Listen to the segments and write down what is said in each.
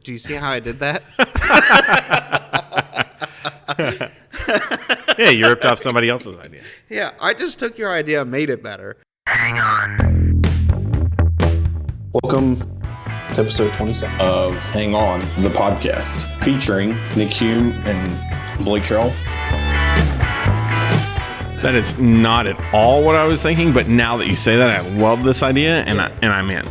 Do you see how I did that? Yeah, you ripped off somebody else's idea. Yeah, I just took your idea and made it better. Hang on. Welcome to episode 27 of Hang On, the podcast, featuring Nick Hume and Blake Carroll. That is not at all what I was thinking, but now that you say that, I love this idea, and I'm in.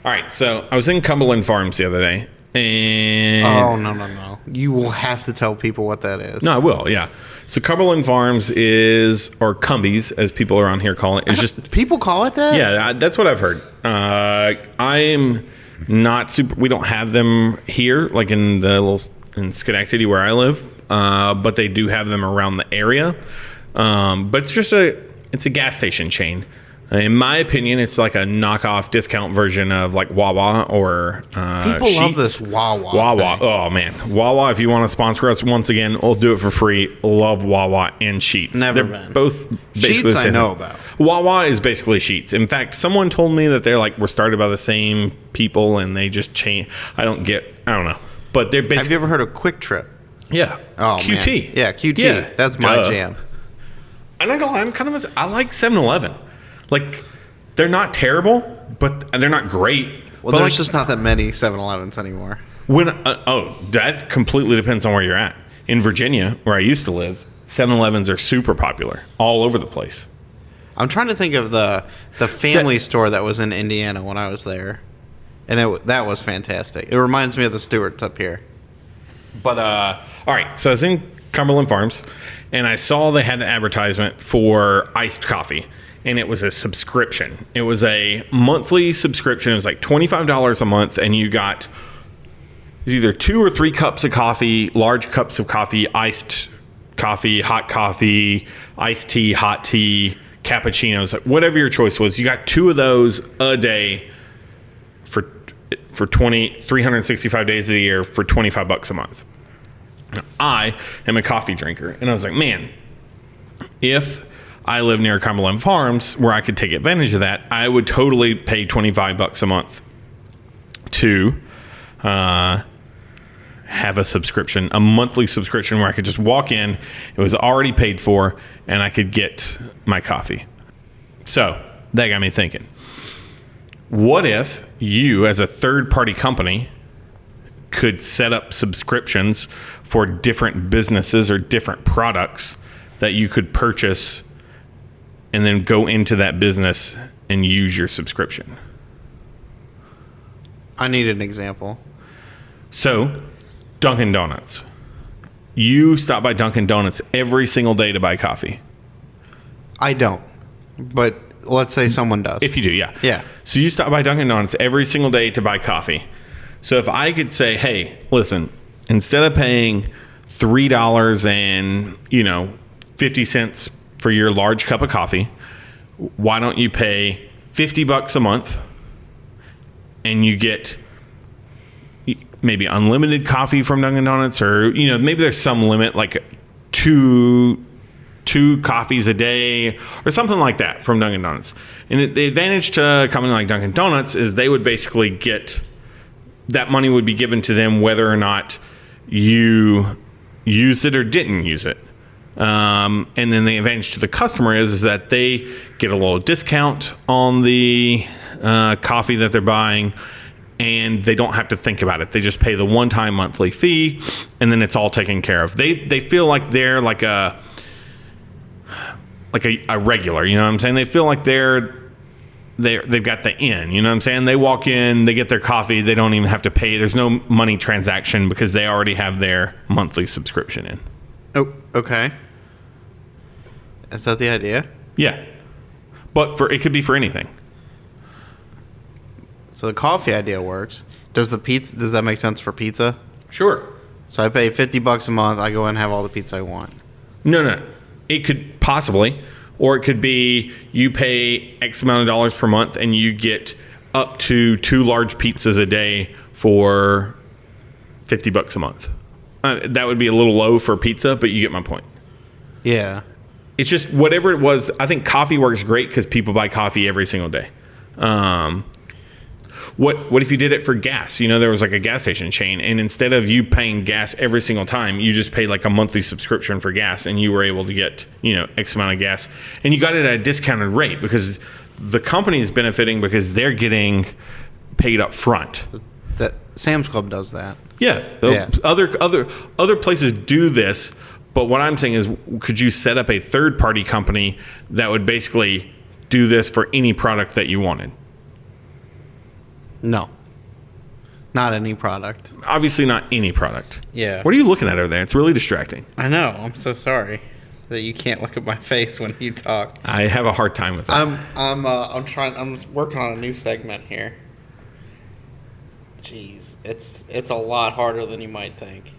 All right, so I was in Cumberland Farms the other day, and... Oh, no. You will have to tell people what that is. No, I will, yeah. So Cumberland Farms is, or Cumbies, as people around here call it, is just... People call it that? Yeah, that's what I've heard. I'm not super... We don't have them here, like in Schenectady where I live, but they do have them around the area. But it's just it's a gas station chain. In my opinion, it's like a knockoff discount version of like Wawa or People Sheetz. love this Wawa. Wawa. thing. Oh, man. Wawa, if you want to sponsor us once again, we'll do it for free. Love Wawa and Sheetz. Never They're been. both basically Sheetz the I same know thing. about. Wawa is basically Sheetz. In fact, someone told me that were started by the same people and they just change. I don't know. But they're basically... Have you ever heard of Quick Trip? Yeah. Oh, QT. Man. Yeah, QT. Yeah, That's my duh. jam. I'm not gonna lie, I like 7-Eleven. Like, they're not terrible, but they're not great. Well, but there's just not that many 7-Elevens anymore. That completely depends on where you're at. In Virginia, where I used to live, 7-Elevens are super popular all over the place. I'm trying to think of the family store that was in Indiana when I was there, and that was fantastic. It reminds me of the Stewarts up here. But all right, so I was in Cumberland Farms, and I saw they had an advertisement for iced coffee. And it was a subscription. It was a monthly subscription. It was like $25 a month, and you got either 2 or 3 cups of coffee, large cups of coffee, iced coffee, hot coffee, iced tea, hot tea, cappuccinos, whatever your choice was. You got 2 of those a day for 365 days of the year for $25 a month. Now, I am a coffee drinker, and I was like, man, if I live near Cumberland Farms where I could take advantage of that, I would totally pay $25 a month to have a subscription, a monthly subscription where I could just walk in. It was already paid for, and I could get my coffee. So that got me thinking, what if you, as a third-party company, could set up subscriptions for different businesses or different products that you could purchase and then go into that business and use your subscription? I need an example. So, Dunkin Donuts. You stop by Dunkin Donuts every single day to buy coffee. I don't, but let's say someone does. If you do, yeah. Yeah. So you stop by Dunkin Donuts every single day to buy coffee. So if I could say, hey, listen, instead of paying $3 and, 50 cents for your large cup of coffee, why don't you pay $50 a month and you get maybe unlimited coffee from Dunkin Donuts, or maybe there's some limit, like two coffees a day or something like that from Dunkin Donuts. And the advantage to a company like Dunkin Donuts is they would basically get that money would be given to them whether or not you used it or didn't use it. And then the advantage to the customer is that they get a little discount on the coffee that they're buying, and they don't have to think about it. They just pay the one-time monthly fee, and then it's all taken care of. They feel like they're like a regular, you know what I'm saying? They feel like they've got the in, you know what I'm saying? They walk in, they get their coffee, they don't even have to pay. There's no money transaction because they already have their monthly subscription in. Oh, okay. Is that the idea? Yeah. But it could be for anything. So the coffee idea works. Does that make sense for pizza? Sure. So I pay $50 a month, I go and have all the pizza I want. No. It could possibly, or it could be you pay X amount of dollars per month and you get up to 2 large pizzas a day for $50 a month. That would be a little low for pizza, but you get my point. Yeah. it's just whatever it was. I think coffee works great because people buy coffee every single day. What if you did it for gas? There was like a gas station chain, and instead of you paying gas every single time, you just paid like a monthly subscription for gas, and you were able to get, X amount of gas, and you got it at a discounted rate because the company is benefiting because they're getting paid up front. That Sam's Club does that. Yeah. Other places do this, but what I'm saying is, could you set up a third party company that would basically do this for any product that you wanted? No. Not any product. Obviously not any product. Yeah. What are you looking at over there? It's really distracting. I know. I'm so sorry that you can't look at my face when you talk. I have a hard time with that. I'm working on a new segment here. Jeez, it's a lot harder than you might think.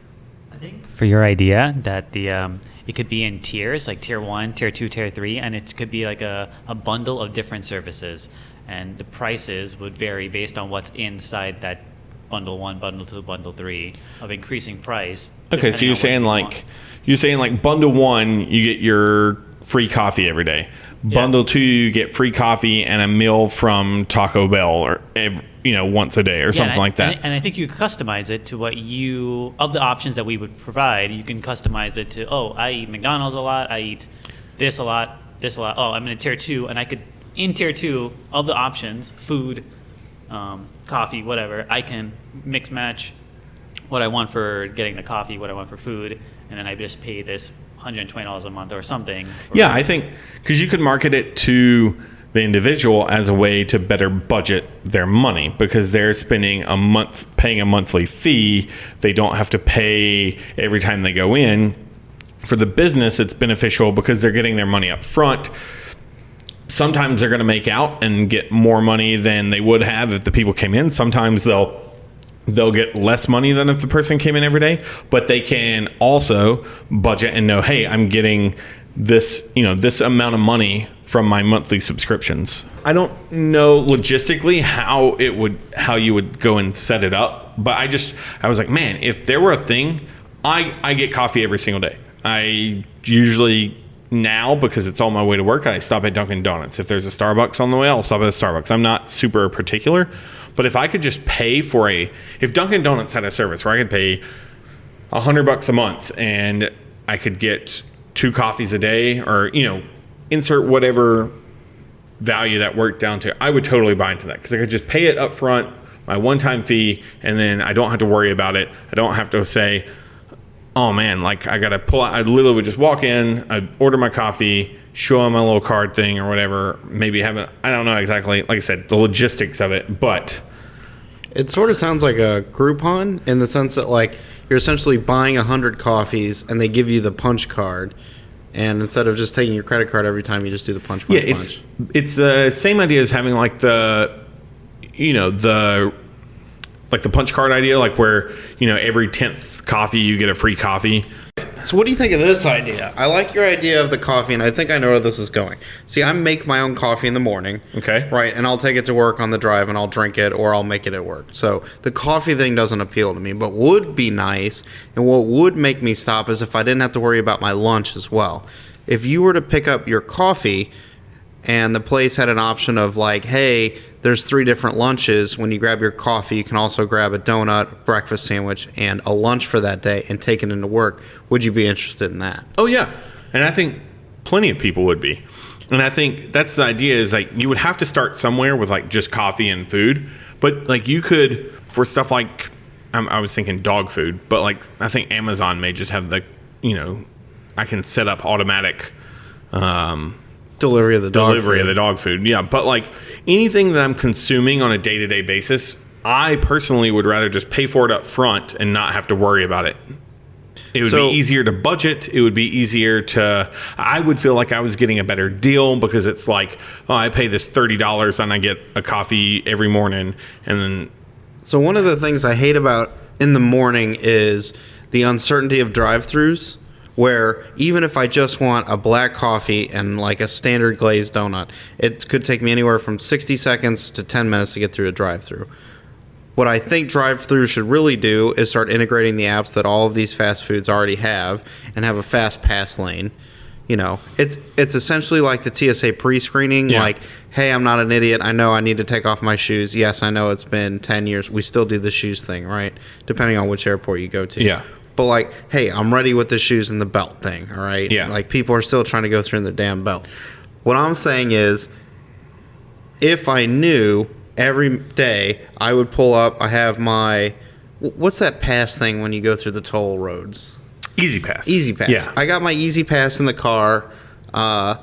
I think for your idea that it could be in tiers, like tier 1, tier 2, tier 3, and it could be like a bundle of different services, and the prices would vary based on what's inside that bundle 1, bundle 2, bundle 3 of increasing price. Okay, so you're saying like bundle 1 you get your free coffee every day. Bundle 2 you get free coffee and a meal from Taco Bell or once a day or something like that. And I think you customize it to what of the options that we would provide, you can customize it to, I eat McDonald's a lot, I eat this a lot. Oh, I'm in a tier 2, and I could, in tier 2, of the options, food, coffee, whatever, I can mix match what I want for getting the coffee, what I want for food, and then I just pay this $120 a month or something. Yeah, I think because you could market it to the individual as a way to better budget their money because they're paying a monthly fee. They don't have to pay every time they go in. For the business, it's beneficial because they're getting their money up front. Sometimes they're going to make out and get more money than they would have if the people came in. Sometimes they'll get less money than if the person came in every day, but they can also budget and know, hey, I'm getting this amount of money from my monthly subscriptions. I don't know logistically how you would go and set it up, but I was like, man, if there were a thing, I get coffee every single day. I usually now, because it's on my way to work, I stop at Dunkin Donuts. If there's a Starbucks on the way, I'll stop at a Starbucks. I'm not super particular, but if I could just pay if Dunkin Donuts had a service where I could pay $100 a month and I could get 2 coffees a day or, insert whatever value that worked down to, I would totally buy into that because I could just pay it up front, my one-time fee, and then I don't have to worry about it. I don't have to say, oh man, like I got to pull out. I literally would just walk in, I'd order my coffee, show them my little card thing or whatever, maybe I don't know exactly, like I said, the logistics of it, but it sort of sounds like a Groupon in the sense that like you're essentially buying 100 coffees and they give you the punch card, and instead of just taking your credit card every time, you just do the punch. Yeah, it's the same idea as having like the punch card idea, like where every 10th coffee you get a free coffee. So what do you think of this idea? I like your idea of the coffee, and I think I know where this is going. See, I make my own coffee in the morning. Okay. Right, and I'll take it to work on the drive, and I'll drink it, or I'll make it at work. So the coffee thing doesn't appeal to me, but would be nice, and what would make me stop is if I didn't have to worry about my lunch as well. If you were to pick up your coffee, and the place had an option of like, hey, there's 3 different lunches. When you grab your coffee, you can also grab a donut, breakfast sandwich, and a lunch for that day and take it into work. Would you be interested in that? Oh, yeah. And I think plenty of people would be. And I think that's the idea is like you would have to start somewhere with like just coffee and food. But like you could, for stuff like, I was thinking dog food, but like I think Amazon may just have I can set up automatic delivery of the dog food. Yeah, but like anything that I'm consuming on a day-to-day basis, I personally would rather just pay for it up front and not have to worry about it. It would be easier to budget. It would be easier I would feel like I was getting a better deal because it's like, I pay this $30 and I get a coffee every morning. And then. So one of the things I hate about in the morning is the uncertainty of drive-thrus, where even if I just want a black coffee and like a standard glazed donut, it could take me anywhere from 60 seconds to 10 minutes to get through a drive-thru. What I think drive-thru should really do is start integrating the apps that all of these fast foods already have and have a fast pass lane. it's essentially like the TSA pre-screening. Yeah. Like, hey, I'm not an idiot. I know I need to take off my shoes. Yes, I know it's been 10 years. We still do the shoes thing, right? Depending on which airport you go to. Yeah. But like, hey, I'm ready with the shoes and the belt thing, all right? Yeah. Like, people are still trying to go through the damn belt. What I'm saying is, if I knew every day I would pull up, I have my, what's that pass thing when you go through the toll roads? Easy Pass. Easy Pass. Yeah. I got my Easy Pass in the car.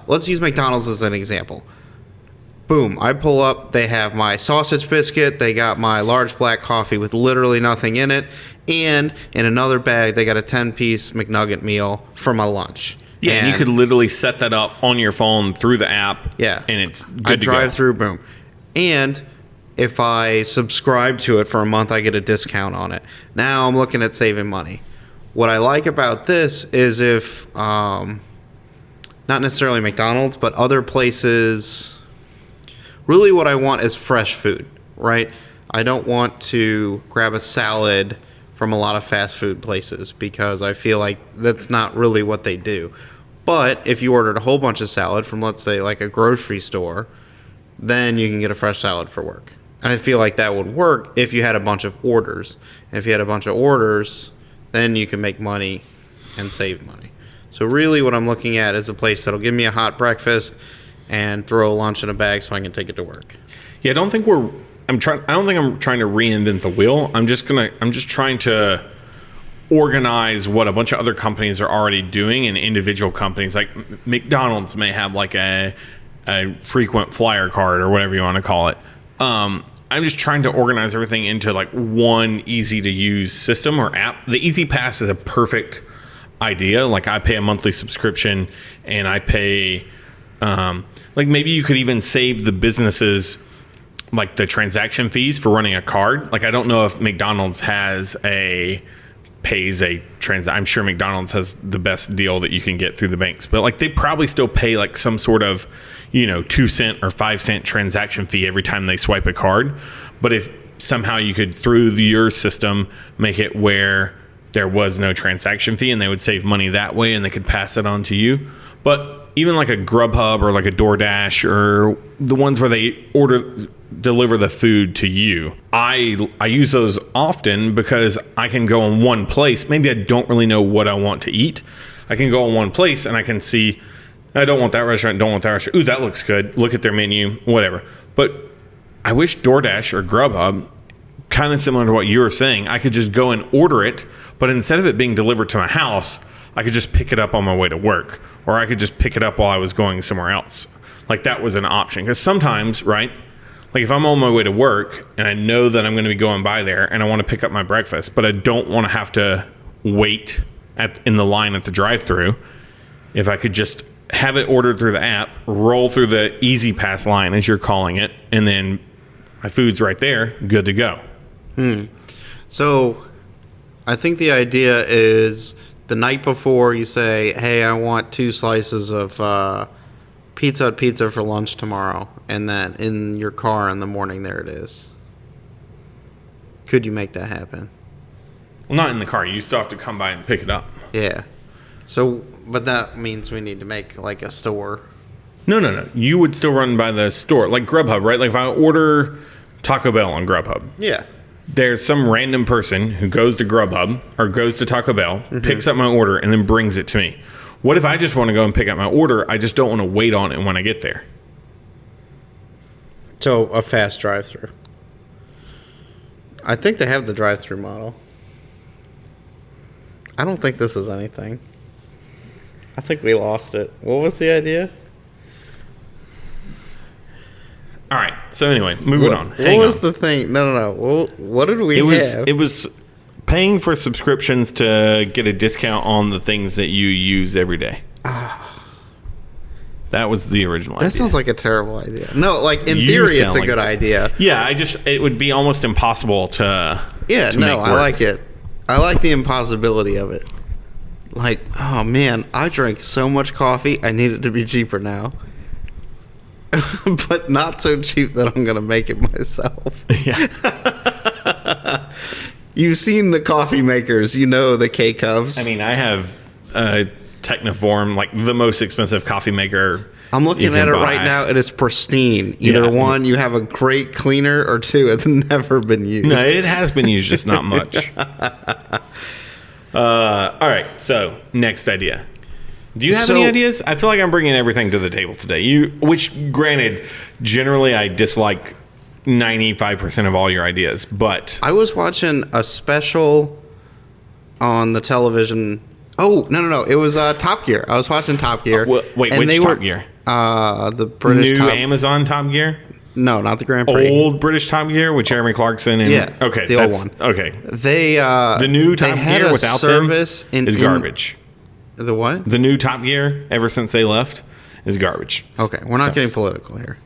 Let's use McDonald's as an example. Boom. I pull up. They have my sausage biscuit. They got my large black coffee with literally nothing in it. And in another bag, they got a 10-piece McNugget meal for my lunch. Yeah, and you could literally set that up on your phone through the app. Yeah. And it's good I to drive go. through, boom. And if I subscribe to it for a month, I get a discount on it. Now I'm looking at saving money. What I like about this is if, not necessarily McDonald's, but other places, really what I want is fresh food, right? I don't want to grab a salad from a lot of fast food places because I feel like that's not really what they do. But if you ordered a whole bunch of salad from, let's say, like a grocery store, then you can get a fresh salad for work. And I feel like that would work if you had a bunch of orders. And if you had a bunch of orders, then you can make money and save money. So really what I'm looking at is a place that'll give me a hot breakfast and throw a lunch in a bag so I can take it to work. Yeah, I don't think I'm trying to reinvent the wheel. I'm just trying to organize what a bunch of other companies are already doing, and individual companies like McDonald's may have like a frequent flyer card or whatever you want to call it. I'm just trying to organize everything into like one easy to use system or app. The Easy Pass is a perfect idea. Like, I pay a monthly subscription, and I pay like, maybe you could even save the businesses like the transaction fees for running a card. Like, I don't know if McDonald's pays a I'm sure McDonald's has the best deal that you can get through the banks, but like, they probably still pay like some sort of 2-cent or 5-cent transaction fee every time they swipe a card. But if somehow you could, through your system, make it where there was no transaction fee and they would save money that way, and they could pass it on to you. But even like a GrubHub or like a DoorDash or the ones where they deliver the food to you, I use those often because I can go in one place. Maybe I don't really know what I want to eat. I can go in one place and I can see, I don't want that restaurant, don't want that restaurant. Ooh, that looks good. Look at their menu, whatever. But I wish DoorDash or GrubHub, kind of similar to what you were saying, I could just go and order it, but instead of it being delivered to my house, I could just pick it up on my way to work, or I could just pick it up while I was going somewhere else. Like, that was an option. Because sometimes, right, like if I'm on my way to work and I know that I'm going to be going by there and I want to pick up my breakfast, but I don't want to have to wait in the line at the drive-thru, if I could just have it ordered through the app, roll through the Easy Pass line, as you're calling it, and then my food's right there, good to go. So I think the idea is the night before you say, hey, I want 2 slices of pizza for lunch tomorrow, and then in your car in the morning, there it is. Could you make that happen? Well, not in the car. You still have to come by and pick it up. Yeah. So, but that means we need to make like a store. No. You would still run by the store, like GrubHub, right? Like if I order Taco Bell on GrubHub, Yeah. there's some random person who goes to GrubHub or goes to Taco Bell, picks up my order, and then brings it to me. What if I just want to go and pick up my order? I just don't want to wait on it when I get there. So a fast drive-through. I think they have the drive-through model. I don't think this is anything. I think we lost it. What was the idea? All right. So anyway, moving on. What was the thing? No. What did we have? It was paying for subscriptions to get a discount on the things that you use every day. That was the original idea. That sounds like a terrible idea. No, like in You theory, it's sound a like good it. idea. Yeah, it would be almost impossible to. Yeah, to no, make I work. like it. I like the impossibility of it. Like, oh man, I drink so much coffee, I need it to be cheaper now. But not so cheap that I'm going to make it myself. Yeah. You've seen the coffee makers, you know the K-Cups. I mean, I have a Techniform, like the most expensive coffee maker. I'm you looking can at it buy. right now. It is pristine. Either Yeah. one, you have a great cleaner, or two, it's never been used. No, it has been used, just not much. All right, so next idea. Do you have any ideas? I feel like I'm bringing everything to the table today. Which, granted, generally I dislike 95% of all your ideas, but I was watching a special on the television. Oh, no. It was Top Gear. I was watching Top Gear. wait, and which they Top were, Gear? The British New Top... Amazon Top Gear? No, not the Grand Prix. Old British Top Gear with Jeremy Clarkson and Yeah, okay, the old that's one. okay. They The new they Top had Gear a without them service is garbage. The what? The new Top Gear, ever since they left, is garbage. Okay, we're not Sucks. getting political here.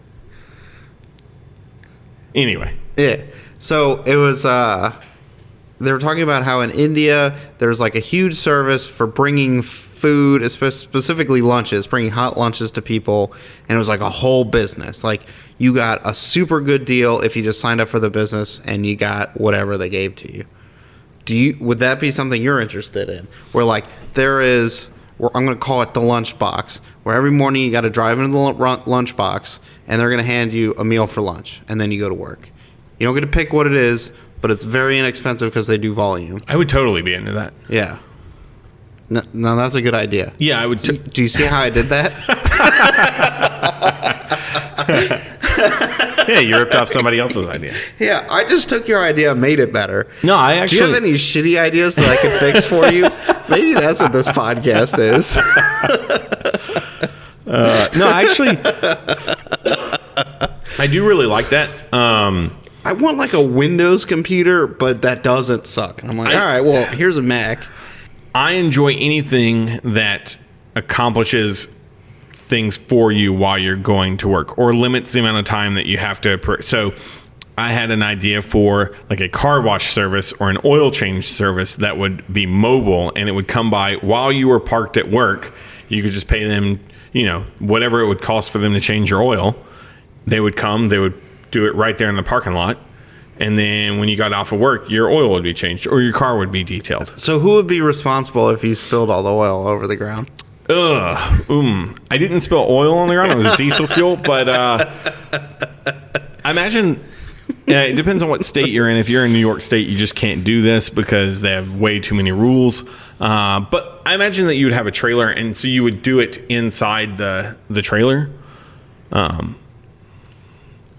Anyway, Yeah. So it was they were talking about how in India there's like a huge service for bringing food, specifically lunches, bringing hot lunches to people, and it was like a whole business. Like you got a super good deal if you just signed up for the business and you got whatever they gave to you. Would that be something you're interested in? Where like there is, I'm going to call it the lunch box, where every morning you got to drive into the lunch box and they're going to hand you a meal for lunch and then you go to work. You don't get to pick what it is, but it's very inexpensive because they do volume. I would totally be into that. Yeah. No, that's a good idea. Yeah, I would. Do you see how I did that? Yeah, you ripped off somebody else's idea. Yeah, I just took your idea and made it better. No, I actually. Do you have any shitty ideas that I could fix for you? Maybe that's what this podcast is. No, actually, I do really like that. I want like a Windows computer, but that doesn't suck. And I'm like, all right, well, here's a Mac. I enjoy anything that accomplishes things for you while you're going to work or limits the amount of time that you have to. So I had an idea for like a car wash service or an oil change service that would be mobile and it would come by while you were parked at work. You could just pay them, whatever it would cost for them to change your oil. They would come, they would do it right there in the parking lot. And then when you got off of work, your oil would be changed or your car would be detailed. So who would be responsible if you spilled all the oil over the ground? I didn't spill oil on the ground. It was diesel fuel, but I imagine it depends on what state you're in. If you're in New York State, you just can't do this because they have way too many rules. But I imagine that you would have a trailer, and so you would do it inside the trailer.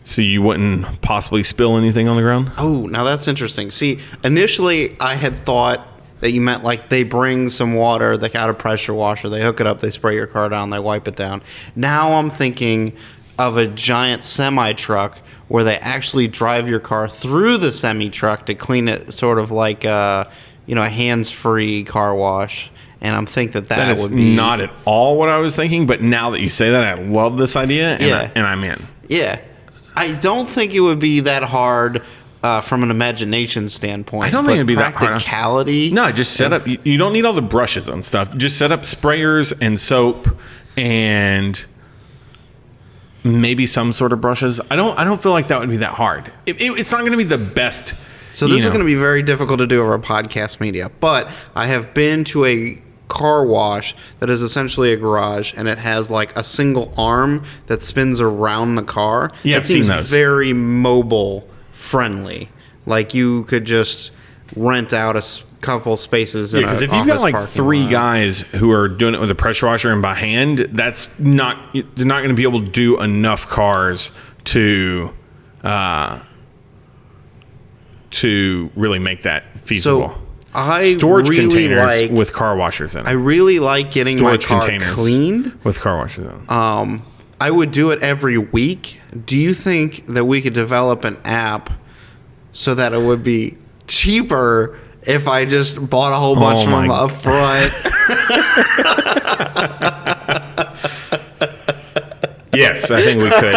So you wouldn't possibly spill anything on the ground? Oh, now that's interesting. See, initially I had thought that you meant like they bring some water, they got a pressure washer, they hook it up, they spray your car down, they wipe it down. Now I'm thinking of a giant semi-truck where they actually drive your car through the semi-truck to clean it, sort of like a hands-free car wash. And I'm thinking that is would be not at all what I was thinking, but now that you say that, I love this idea, and I'm in. Yeah. I don't think it would be that hard from an imagination standpoint. I don't think it'd be that hard. Practicality. No, just set up. You don't need all the brushes and stuff. Just set up sprayers and soap and maybe some sort of brushes. I don't feel like that would be that hard. It's not going to be the best. So this is going to be very difficult to do over a podcast media. But I have been to a car wash that is essentially a garage, and it has like a single arm that spins around the car. Yeah, I've seen seems those. very mobile friendly. Like you could just rent out a couple spaces in because an if you've got office like parking three lot. guys who are doing it with a pressure washer and by hand, they're not going to be able to do enough cars to really make that feasible. So I storage really containers like, with car washers in I them. really like getting my Storage car containers cleaned. with car washers in them. I would do it every week. Do you think that we could develop an app so that it would be cheaper if I just bought a whole bunch of them up front? Yes, I think we could.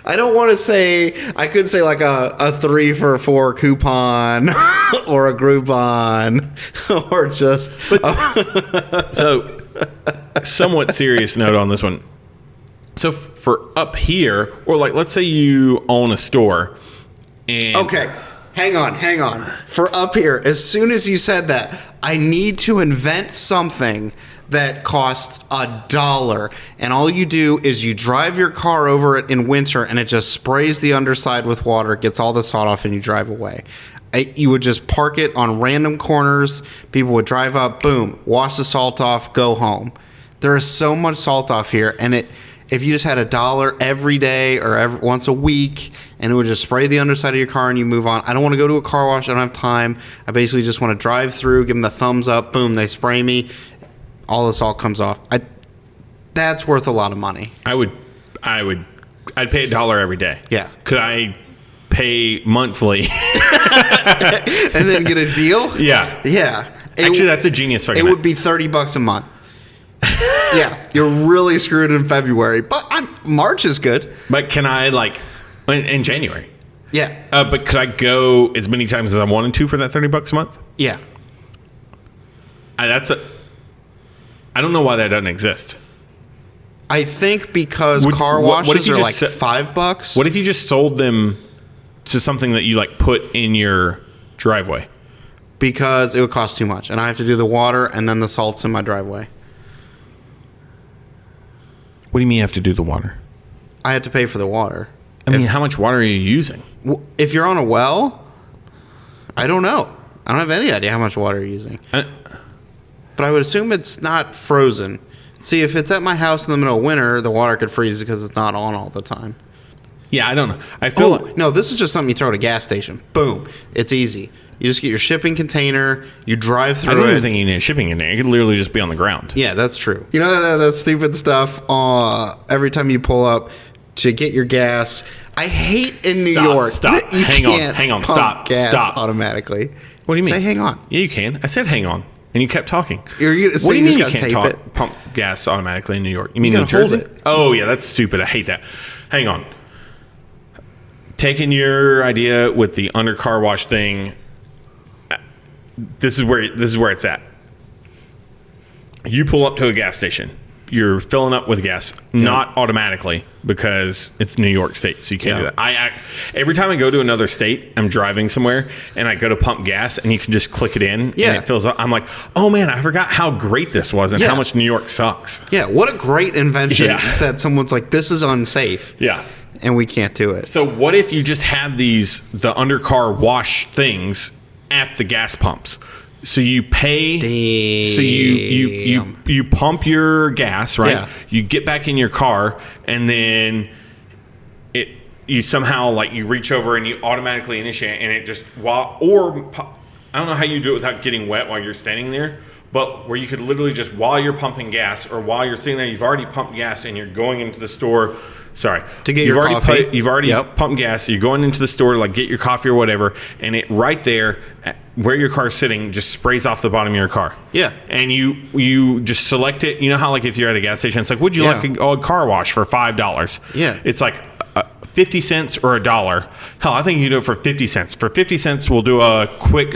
I don't want to say, I could say like a 3 for 4 coupon or a Groupon or just. So, somewhat serious note on this one. So, for up here, or like, let's say you own a store. And Okay, hang on. For up here, as soon as you said that, I need to invent something that costs $1, and all you do is you drive your car over it in winter, and it just sprays the underside with water, gets all the salt off, and you drive away. You would just park it on random corners. People would drive up, boom, wash the salt off, go home. There is so much salt off here, and if you just had $1 every day or once a week, and it would just spray the underside of your car and you move on. I don't want to go to a car wash. I don't have time. I basically just want to drive through, give them the thumbs up, boom, they spray me. All the salt comes off. That's worth a lot of money. I'd pay $1 every day. Yeah. Could I pay monthly? And then get a deal? Yeah. Yeah. Actually, that's a genius fucking It would be $30 a month. Yeah, you're really screwed in February, but March is good. But can I, like, in January? Yeah. But could I go as many times as I wanted to for that $30 a month? Yeah. I don't know why that doesn't exist. I think because car washes are like $5. What if you just sold them to something that you like put in your driveway? Because it would cost too much, and I have to do the water and then the salt's in my driveway. What do you mean you have to do the water? I had to pay for the water. I mean, how much water are you using? If you're on a well, I don't know. I don't have any idea how much water you're using. But I would assume it's not frozen. See, if it's at my house in the middle of winter, the water could freeze because it's not on all the time. Yeah, I don't know. I feel No, this is just something you throw at a gas station. Boom. It's easy. You just get your shipping container, you drive through I don't it. even think you need shipping in there. It could literally just be on the ground. Yeah, that's true. You know that stupid stuff every time you pull up to get your gas. I hate in New York. Stop. You Hang on. can't Hang on. pump Stop. gas Stop. automatically. What do you mean? Say hang on. Yeah, you can. I said hang on. And you kept talking. So what do you just mean you gotta can't tape it? pump gas automatically in New York? You mean You New gotta hold Jersey? it. Oh, yeah, that's stupid. I hate that. Hang on. Taking your idea with the under car wash thing, this is where it's at. You pull up to a gas station. You're filling up with gas, not automatically because it's New York State, so you can't do that. Every time I go to another state, I'm driving somewhere and I go to pump gas and you can just click it in and it fills up. I'm like, oh man, I forgot how great this was and how much New York sucks. Yeah, what a great invention that someone's like, this is unsafe. Yeah. And we can't do it. So what if you just have the undercar wash things at the gas pumps? So you pay. Damn. So you pump your gas, right? Yeah. You get back in your car, and then you somehow like you reach over and you automatically initiate, and it just I don't know how you do it without getting wet while you're standing there, but where you could literally just while you're pumping gas or while you're sitting there, you've already pumped gas and you're going into the store. Sorry, to get your coffee. You've already pumped gas. So you're going into the store to like get your coffee or whatever, and it right there where your car's sitting just sprays off the bottom of your car. Yeah, and you just select it. You know how like if you're at a gas station, it's like, would you like a car wash for $5? Yeah, it's like 50 cents or $1. Hell, I think you do it for 50 cents. For 50 cents, we'll do a quick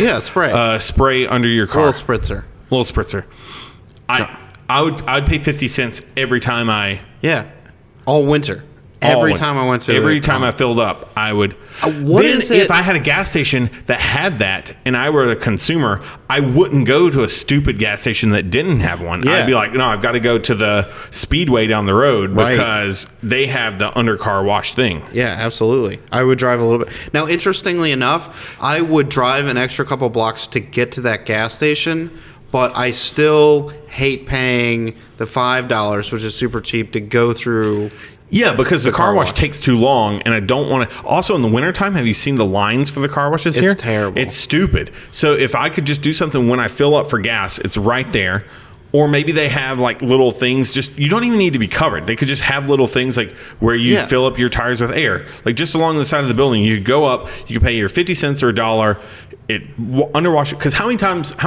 spray under your car. Little spritzer. I'd pay 50 cents every time all winter. Every time I went to I filled up, I would. If I had a gas station that had that and I were a consumer, I wouldn't go to a stupid gas station that didn't have one. I'd be like, no, I've got to go to the Speedway down the road because they have the undercar wash thing. Yeah, absolutely. I would drive a little bit. Now, interestingly enough, I would drive an extra couple blocks to get to that gas station, but I still hate paying the $5, which is super cheap, to go through. Yeah, because the car wash takes too long, and I don't want to. Also, in the wintertime, have you seen the lines for the car washes here? It's terrible. It's stupid. So if I could just do something when I fill up for gas, it's right there. Or maybe they have like little things, just you don't even need to be covered. They could just have little things like where you fill up your tires with air. Like just along the side of the building, you go up, you can pay your 50 cents or $1. Underwash it. Because how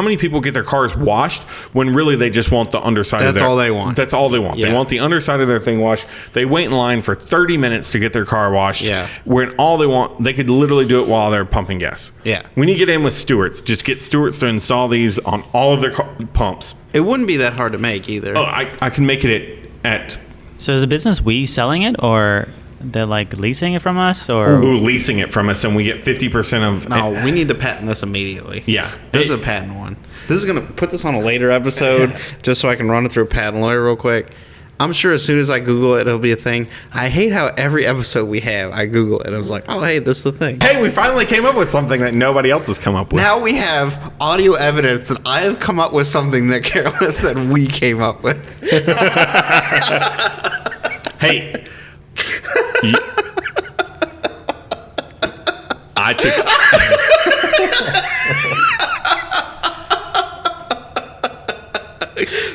many people get their cars washed when really they just want the underside of their... That's all they want. That's all they want. Yeah. They want the underside of their thing washed. They wait in line for 30 minutes to get their car washed. Yeah. When all they want, they could literally do it while they're pumping gas. Yeah. We need to get in with Stewart's. Just get Stewart's to install these on all of their pumps. It wouldn't be that hard to make either. Oh, I can make it at... So is the business we selling it, or they're like leasing it from us, or leasing it from us, and we get 50% of... No, we need to patent this immediately. Yeah. This is a patent one. This is going to put this on a later episode just so I can run it through Pat and Lawyer real quick. I'm sure as soon as I Google it, it'll be a thing. I hate how every episode we have, I Google it. I was like, oh, hey, this is the thing. Hey, we finally came up with something that nobody else has come up with. Now we have audio evidence that I have come up with something that Carolyn said we came up with. Hey. I took...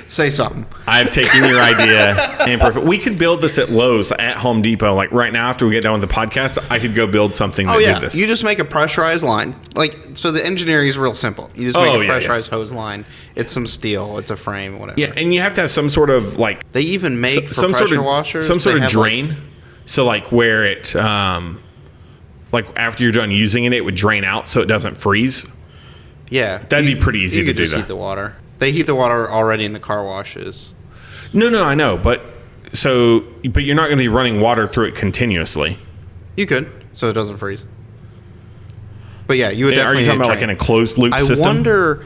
Say something. I've taken your idea and perfect. We could build this at Lowe's, at Home Depot. Like right now, after we get done with the podcast, I could go build something that did this. You just make a pressurized line. Like, so the engineering is real simple. You just make a pressurized hose line. It's some steel. It's a frame, whatever. Yeah, and you have to have some sort of like... They even make for some pressure sort of, washers. some sort they of drain. So like where it... like after you're done using it, it would drain out so it doesn't freeze. Yeah. That'd be pretty easy to do just that. Heat the water. They heat the water already in the car washes. No, I know, but you're not going to be running water through it continuously. You could, so it doesn't freeze. But yeah, you would Are definitely. you talking about like in a closed loop system? I wonder,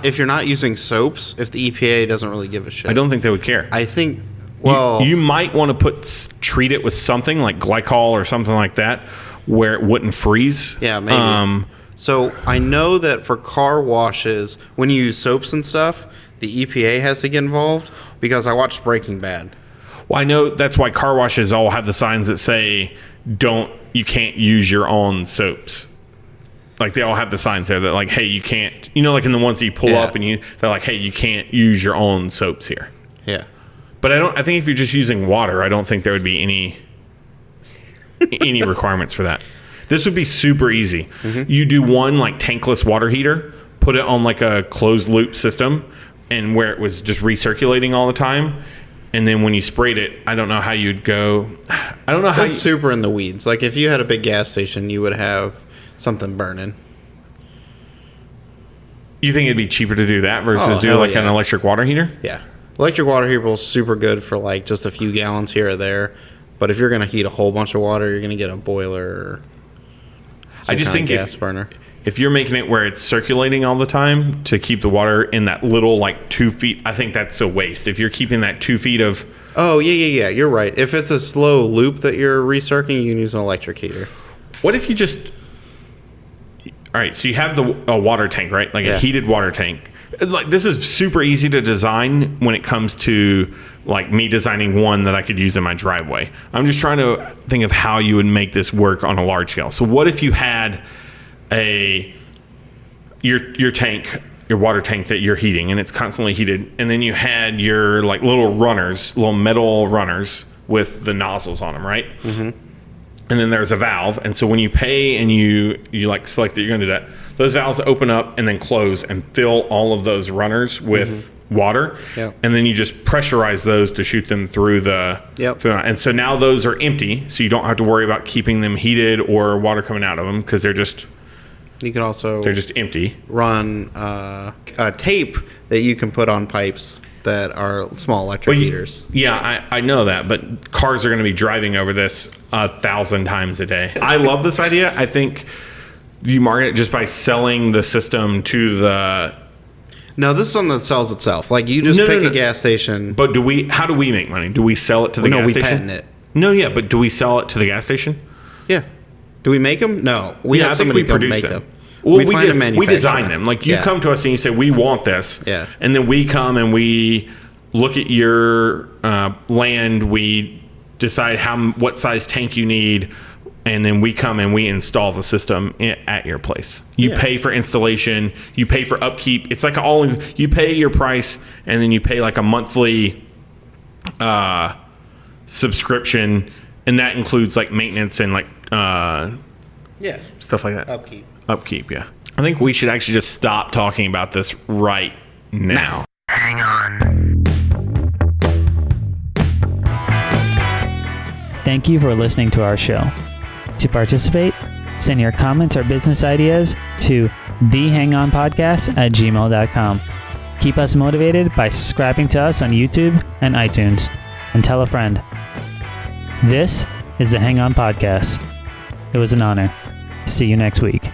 if you're not using soaps, if the EPA doesn't really give a shit. I don't think they would care. I think. Well, you might want to treat it with something like glycol or something like that, where it wouldn't freeze. Yeah, maybe. So I know that for car washes, when you use soaps and stuff, the EPA has to get involved because I watched Breaking Bad. Well, I know that's why car washes all have the signs that say you can't use your own soaps. Like they all have the signs there that like, hey, you can't, like in the ones that you pull up and they're like, hey, you can't use your own soaps here. Yeah. But I think if you're just using water, I don't think there would be any requirements for that. This would be super easy. Mm-hmm. You do one like tankless water heater, put it on like a closed loop system, and where it was just recirculating all the time. And then when you sprayed it, I don't know how you'd go. I don't know how. That's super in the weeds. Like if you had a big gas station, you would have something burning. You think it'd be cheaper to do that versus do like an electric water heater? Yeah, electric water heater is super good for like just a few gallons here or there. But if you're gonna heat a whole bunch of water, you're gonna get a boiler. Or I just think gas burner. If you're making it where it's circulating all the time to keep the water in that little like 2 feet, I think that's a waste. If you're keeping that 2 feet of... Oh, yeah, you're right. If it's a slow loop that you're recirculating, you can use an electric heater. What if you just... All right, so you have a water tank, right? Like a heated water tank. Like this is super easy to design when it comes to like me designing one that I could use in my driveway. I'm just trying to think of how you would make this work on a large scale. So what if you had your tank, your water tank that you're heating and it's constantly heated, and then you had your like little metal runners with the nozzles on them, right? Mm-hmm. And then there's a valve, and so when you pay and you like select that you're going to do that, those valves open up and then close and fill all of those runners with water, and then you just pressurize those to shoot them through the. And so now those are empty, so you don't have to worry about keeping them heated or water coming out of them because they're just. You can also. They're just empty. Run tape that you can put on pipes that are small electric heaters. Yeah, I know that, but cars are going to be driving over this 1,000 times a day. I love this idea. I think you market it just by selling the system to the... No, this is something that sells itself. Like you just pick a gas station. But how do we make money? Do we sell it to the gas station? No, we patent it. No, yeah, but do we sell it to the gas station? Yeah. Do we make them? No. We have somebody come make them. Well, we design them. Like you come to us and you say, we want this. Yeah. And then we come and we look at your land. We decide what size tank you need. And then we come and we install the system at your place. You pay for installation. You pay for upkeep. It's like you pay your price and then you pay like a monthly subscription. And that includes like maintenance and like stuff like that. Upkeep, yeah. I think we should actually just stop talking about this right now. Hang on. Thank you for listening to our show. To participate, send your comments or business ideas to thehangonpodcast@gmail.com. Keep us motivated by subscribing to us on YouTube and iTunes. And tell a friend. This is the Hang On Podcast. It was an honor. See you next week.